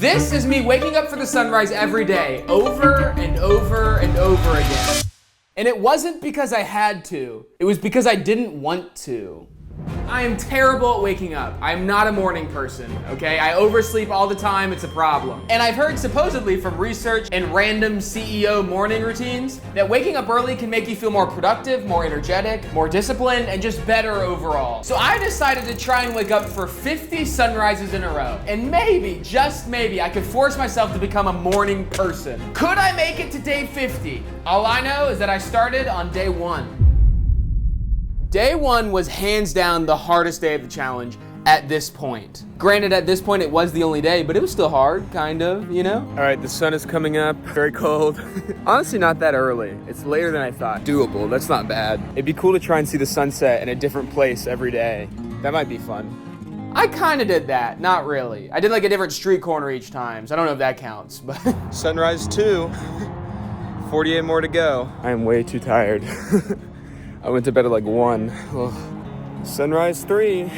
This is me waking up for the sunrise every day, over and over and over again. And it wasn't because I had to, it was because I didn't want to. I am terrible at waking up. I'm not a morning person, okay? I oversleep all the time, it's a problem. And I've heard supposedly from research and random CEO morning routines that waking up early can make you feel more productive, more energetic, more disciplined, and just better overall. So I decided to try and wake up for 50 sunrises in a row. And maybe, just maybe, I could force myself to become a morning person. Could I make it to day 50? All I know is that I started on day 1. Day 1 was hands down the hardest day of the challenge at this point. Granted, at this point, it was the only day, but it was still hard, kind of, you know? All right, the sun is coming up, very cold. Honestly, not that early. It's later than I thought. Doable, that's not bad. It'd be cool to try and see the sunset in a different place every day. That might be fun. I kind of did that, not really. I did like a different street corner each time, so I don't know if that counts, but. Sunrise 2, 48 more to go. I am way too tired. I went to bed at like 1. Ugh. Sunrise 3.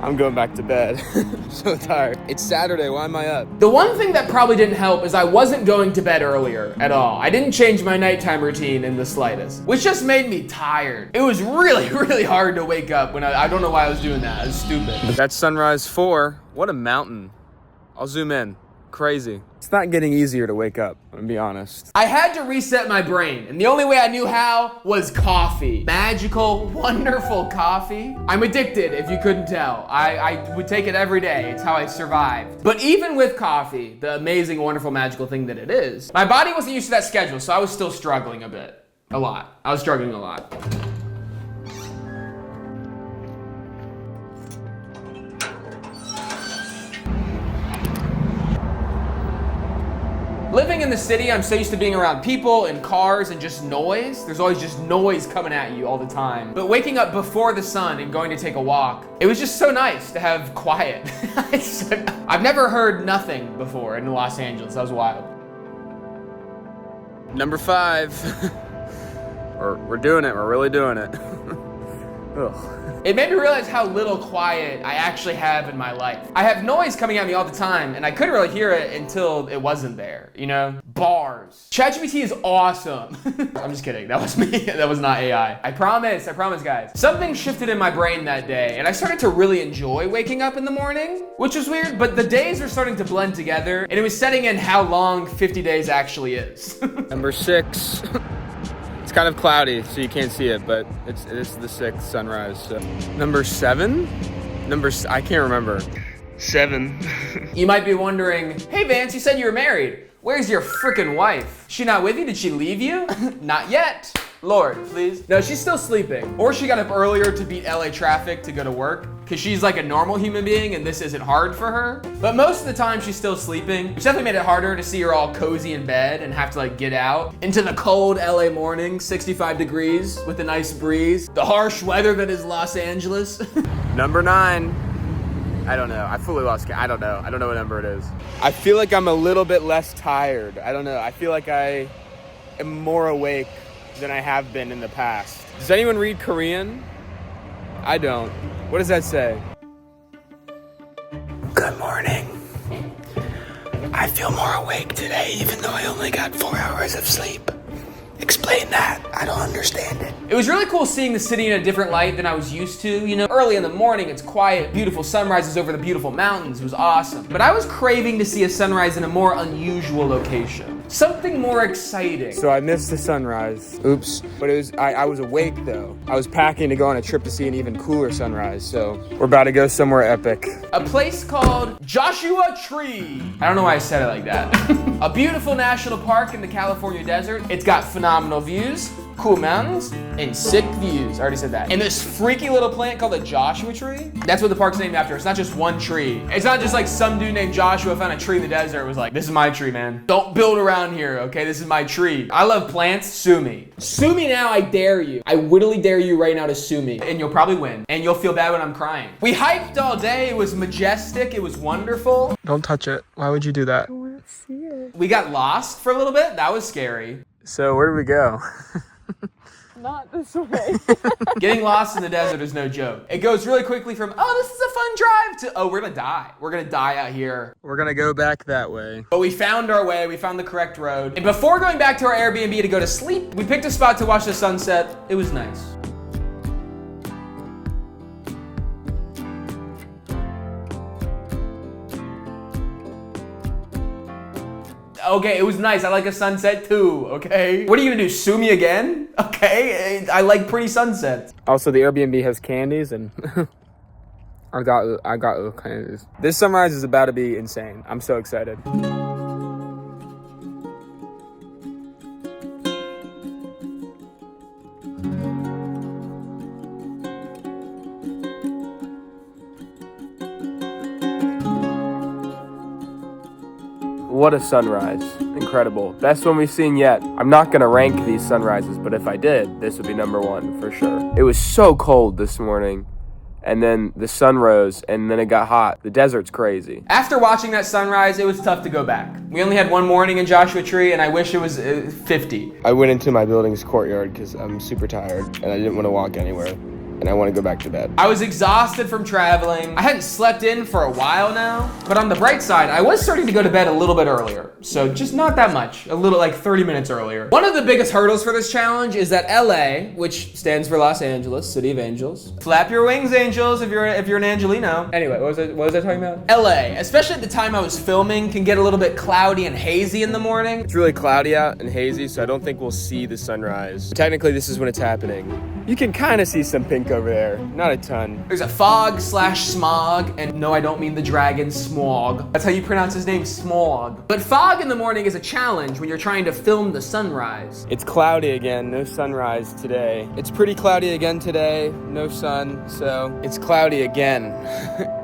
I'm going back to bed. I'm so tired. It's Saturday, why am I up? The one thing that probably didn't help is I wasn't going to bed earlier at all. I didn't change my nighttime routine in the slightest, which just made me tired. It was really, really hard to wake up when I don't know why I was doing that. It was stupid. That's Sunrise 4. What a mountain. I'll zoom in. Crazy. It's not getting easier to wake up, I'm gonna be honest. I had to reset my brain, and the only way I knew how was coffee. Magical, wonderful coffee. I'm addicted, if you couldn't tell. I would take it every day. It's how I survived. But even with coffee, the amazing, wonderful, magical thing that it is, my body wasn't used to that schedule, so I was still struggling a bit. A lot. I was struggling a lot. Living in the city, I'm so used to being around people and cars and just noise. There's always just noise coming at you all the time. But waking up before the sun and going to take a walk, it was just so nice to have quiet. I've never heard nothing before in Los Angeles. That was wild. Number 5. We're doing it. We're really doing it. Ugh. It made me realize how little quiet I actually have in my life. I have noise coming at me all the time, and I couldn't really hear it until it wasn't there, you know? Bars. ChatGPT is awesome. I'm just kidding, that was me. That was not AI. I promise, guys. Something shifted in my brain that day, and I started to really enjoy waking up in the morning, which was weird, but the days were starting to blend together, and it was setting in how long 50 days actually is. Number 6. It's kind of cloudy, so you can't see it, but it's the 6th sunrise. So. Number 7? I can't remember. 7. You might be wondering, hey Vance, you said you were married. Where's your frickin' wife? She not with you? Did she leave you? Not yet. Lord, please. No, she's still sleeping. Or she got up earlier to beat LA traffic to go to work, because she's like a normal human being and this isn't hard for her. But most of the time she's still sleeping, which definitely made it harder to see her all cozy in bed and have to like get out into the cold LA morning, 65 degrees with a nice breeze. The harsh weather that is Los Angeles. Number 9. I don't know. I fully lost count. I don't know. I don't know what number it is. I feel like I'm a little bit less tired. I don't know. I feel like I am more awake than I have been in the past. Does anyone read Korean? I don't. What does that say? Good morning. I feel more awake today, even though I only got 4 hours of sleep. Explain that. I don't understand it. It was really cool seeing the city in a different light than I was used to. You know, early in the morning, it's quiet, beautiful sunrises over the beautiful mountains. It was awesome. But I was craving to see a sunrise in a more unusual location. Something more exciting. So I missed the sunrise. Oops. But I was awake though. I was packing to go on a trip to see an even cooler sunrise. So we're about to go somewhere epic. A place called Joshua Tree. I don't know why I said it like that. A beautiful national park in the California desert. It's got phenomenal views, cool mountains, and sick views. I already said that. And this freaky little plant called the Joshua tree. That's what the park's named after. It's not just one tree. It's not just like some dude named Joshua found a tree in the desert. It was like, this is my tree, man. Don't build around here, okay? This is my tree. I love plants. Sue me. Sue me now, I dare you. I wittily dare you right now to sue me. And you'll probably win. And you'll feel bad when I'm crying. We hiked all day. It was majestic. It was wonderful. Don't touch it. Why would you do that? I want to see it. We got lost for a little bit. That was scary. So where did we go? not this way. Getting lost in the desert is no joke. It goes really quickly from, oh, this is a fun drive, to, oh, we're gonna die. We're gonna die out here. We're gonna go back that way. But we found our way, we found the correct road. And before going back to our Airbnb to go to sleep, we picked a spot to watch the sunset. It was nice. Okay, it was nice. I like a sunset too, okay? What are you gonna do, sue me again? Okay, I like pretty sunsets. Also, the Airbnb has candies, and I got little candies. This sunrise is about to be insane. I'm so excited. What a sunrise. Incredible. Best one we've seen yet. I'm not gonna rank these sunrises, but if I did, this would be number one for sure. It was so cold this morning, and then the sun rose, and then it got hot. The desert's crazy. After watching that sunrise, it was tough to go back. We only had one morning in Joshua Tree, and I wish it was 50. I went into my building's courtyard because I'm super tired, and I didn't want to walk anywhere. And I want to go back to bed. I was exhausted from traveling. I hadn't slept in for a while now, but on the bright side, I was starting to go to bed a little bit earlier. So just not that much, a little like 30 minutes earlier. One of the biggest hurdles for this challenge is that LA, which stands for Los Angeles, City of Angels. Flap your wings, angels, if you're an Angelino. Anyway, what was I talking about? LA, especially at the time I was filming, can get a little bit cloudy and hazy in the morning. It's really cloudy out and hazy, so I don't think we'll see the sunrise. But technically, this is when it's happening. You can kind of see some pink over there, not a ton. There's a fog/smog, and no, I don't mean the dragon Smog. That's how you pronounce his name, Smog. But fog in the morning is a challenge when you're trying to film the sunrise. It's cloudy again, no sunrise today. It's pretty cloudy again today, no sun, so it's cloudy again.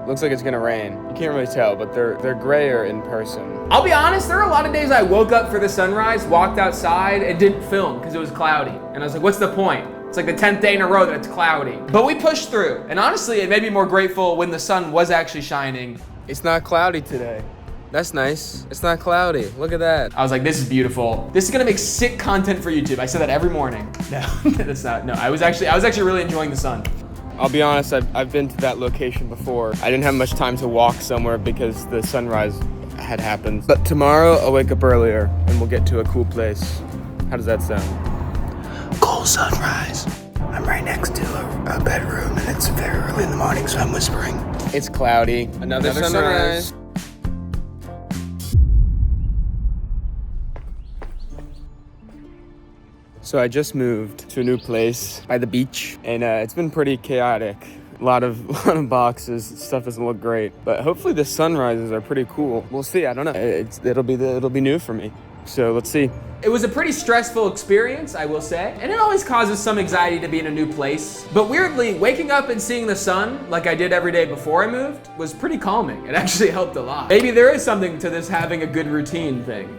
Looks like it's gonna rain. You can't really tell, but they're grayer in person. I'll be honest, there are a lot of days I woke up for the sunrise, walked outside, and didn't film because it was cloudy. And I was like, what's the point? It's like the 10th day in a row that it's cloudy. But we pushed through, and honestly, it made me more grateful when the sun was actually shining. It's not cloudy today. That's nice. It's not cloudy. Look at that. I was like, this is beautiful. This is gonna make sick content for YouTube. I said that every morning. No, that's not. No, I was actually really enjoying the sun. I'll be honest, I've been to that location before. I didn't have much time to walk somewhere because the sunrise had happened. But tomorrow I'll wake up earlier and we'll get to a cool place. How does that sound? Cool sunrise. I'm right next to a bedroom and it's very early in the morning, so I'm whispering. It's cloudy. Another sunrise. So I just moved to a new place by the beach, and it's been pretty chaotic. A lot of boxes. Stuff doesn't look great, but hopefully the sunrises are pretty cool. We'll see. I don't know. It'll be new for me. So let's see. It was a pretty stressful experience, I will say, and it always causes some anxiety to be in a new place. But weirdly, waking up and seeing the sun, like I did every day before I moved, was pretty calming. It actually helped a lot. Maybe there is something to this having a good routine thing.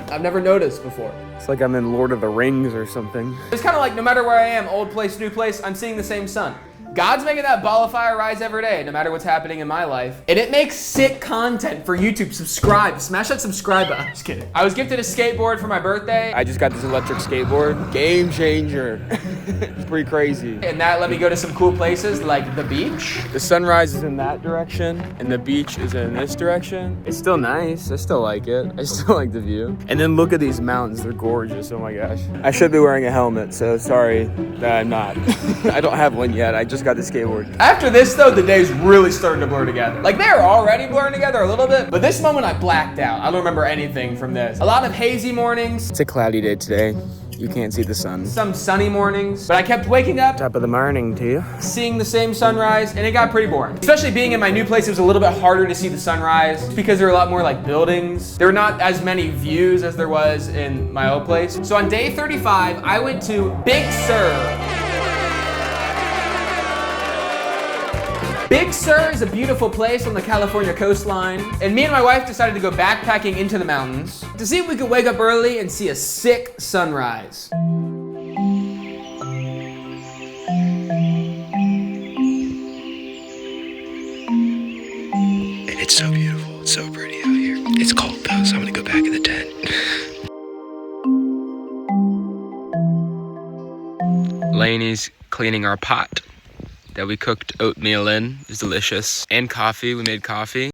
I've never noticed before. It's like I'm in Lord of the Rings or something. It's kind of like no matter where I am, old place, new place, I'm seeing the same sun. God's making that ball of fire rise every day, no matter what's happening in my life. And it makes sick content for YouTube. Subscribe. Smash that subscribe button. I'm just kidding. I was gifted a skateboard for my birthday. I just got this electric skateboard. Game changer. It's pretty crazy. And that let me go to some cool places like the beach. The sunrise is in that direction, and the beach is in this direction. It's still nice. I still like it. I still like the view. And then look at these mountains. They're gorgeous. Oh my gosh. I should be wearing a helmet, so sorry that I'm not. I don't have one yet. I just got the skateboard. After this though, the days really started to blur together. Like they were already blurring together a little bit, but this moment I blacked out. I don't remember anything from this. A lot of hazy mornings. It's a cloudy day today. You can't see the sun. Some sunny mornings, but I kept waking up, Top of the morning to you. seeing the same sunrise, and it got pretty boring. Especially being in my new place, it was a little bit harder to see the sunrise because there were a lot more like buildings. There were not as many views as there was in my old place. So on day 35, I went to Big Sur. Big Sur is a beautiful place on the California coastline, and me and my wife decided to go backpacking into the mountains to see if we could wake up early and see a sick sunrise. And it's so beautiful. It's so pretty out here. It's cold though, so I'm gonna go back in the tent. Lainey's cleaning our pot that we cooked oatmeal in. It's delicious. And coffee, we made coffee.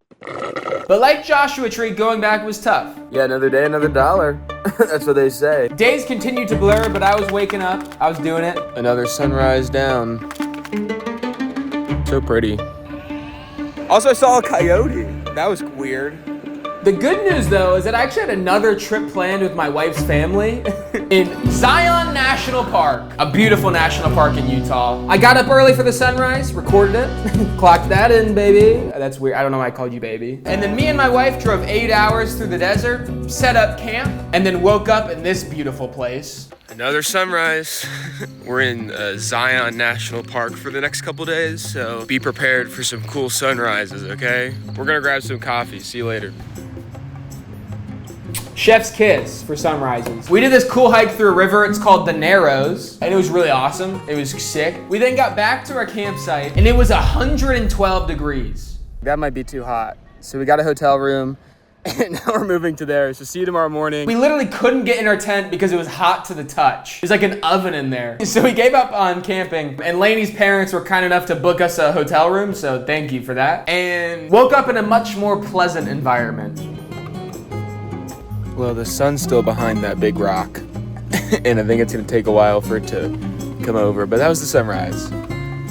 But like Joshua Tree, going back was tough. Yeah, another day, another dollar. That's what they say. Days continued to blur, but I was waking up. I was doing it. Another sunrise down. So pretty. Also, I saw a coyote. That was weird. The good news, though, is that I actually had another trip planned with my wife's family in Zion National Park, a beautiful national park in Utah. I got up early for the sunrise, recorded it, clocked that in, baby. That's weird. I don't know why I called you baby. And then me and my wife drove 8 hours through the desert, set up camp, and then woke up in this beautiful place. Another sunrise. We're in Zion National Park for the next couple days, so be prepared for some cool sunrises, okay? We're gonna grab some coffee. See you later. Chef's kiss for sunrises. We did this cool hike through a river. It's called the Narrows, and it was really awesome. It was sick. We then got back to our campsite, and it was 112 degrees. That might be too hot. So we got a hotel room, and now we're moving to there. So see you tomorrow morning. We literally couldn't get in our tent because it was hot to the touch. It was like an oven in there. So we gave up on camping, and Lainey's parents were kind enough to book us a hotel room, so thank you for that. And woke up in a much more pleasant environment. Well, the sun's still behind that big rock, and I think it's gonna take a while for it to come over, but that was the sunrise.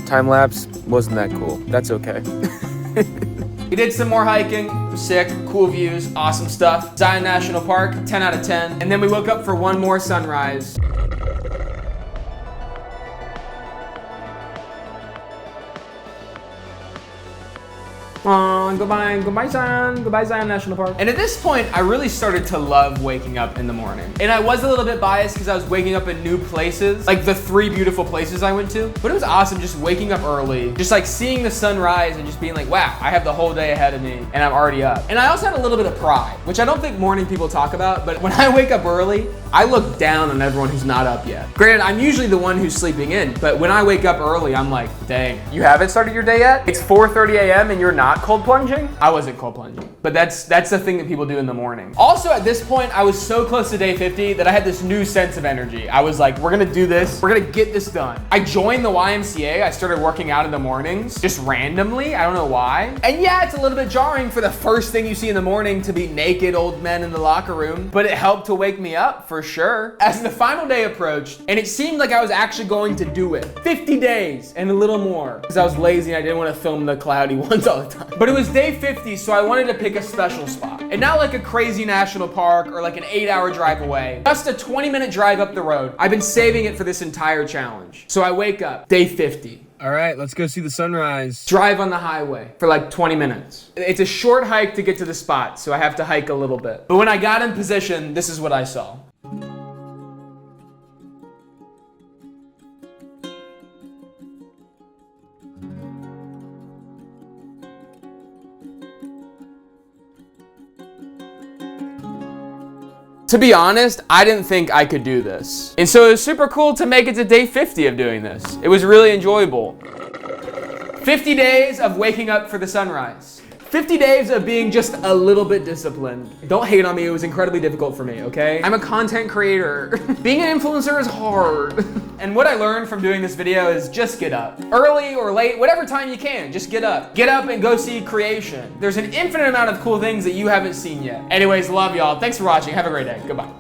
Time lapse wasn't that cool. That's okay. We did some more hiking, it was sick, cool views, awesome stuff. Zion National Park, 10 out of 10. And then we woke up for one more sunrise. Goodbye Zion National Park. And at this point, I really started to love waking up in the morning. And I was a little bit biased because I was waking up in new places, like the 3 beautiful places I went to. But it was awesome just waking up early, just like seeing the sunrise and just being like, wow, I have the whole day ahead of me and I'm already up. And I also had a little bit of pride, which I don't think morning people talk about, but when I wake up early, I look down on everyone who's not up yet. Granted, I'm usually the one who's sleeping in, but when I wake up early, I'm like, dang, you haven't started your day yet? It's 4:30 a.m. and you're not cold plunging? I wasn't cold plunging, but that's the thing that people do in the morning. Also, at this point, I was so close to day 50 that I had this new sense of energy. I was like, we're gonna do this. We're gonna get this done. I joined the YMCA. I started working out in the mornings, just randomly. I don't know why. And yeah, it's a little bit jarring for the first thing you see in the morning to be naked old men in the locker room, but it helped to wake me up for sure. As the final day approached, and it seemed like I was actually going to do it. 50 days and a little more, because I was lazy and I didn't want to film the cloudy ones all the time. But it was day 50, so I wanted to pick a special spot. And not like a crazy national park or like an 8-hour drive away. Just a 20-minute drive up the road. I've been saving it for this entire challenge. So I wake up, day 50. All right, let's go see the sunrise. Drive on the highway for like 20 minutes. It's a short hike to get to the spot, so I have to hike a little bit. But when I got in position, this is what I saw. To be honest, I didn't think I could do this. And so it was super cool to make it to day 50 of doing this. It was really enjoyable. 50 days of waking up for the sunrise. 50 days of being just a little bit disciplined. Don't hate on me, it was incredibly difficult for me, okay? I'm a content creator. Being an influencer is hard. And what I learned from doing this video is just get up. Early or late, whatever time you can, just get up. Get up and go see creation. There's an infinite amount of cool things that you haven't seen yet. Anyways, love y'all. Thanks for watching. Have a great day. Goodbye.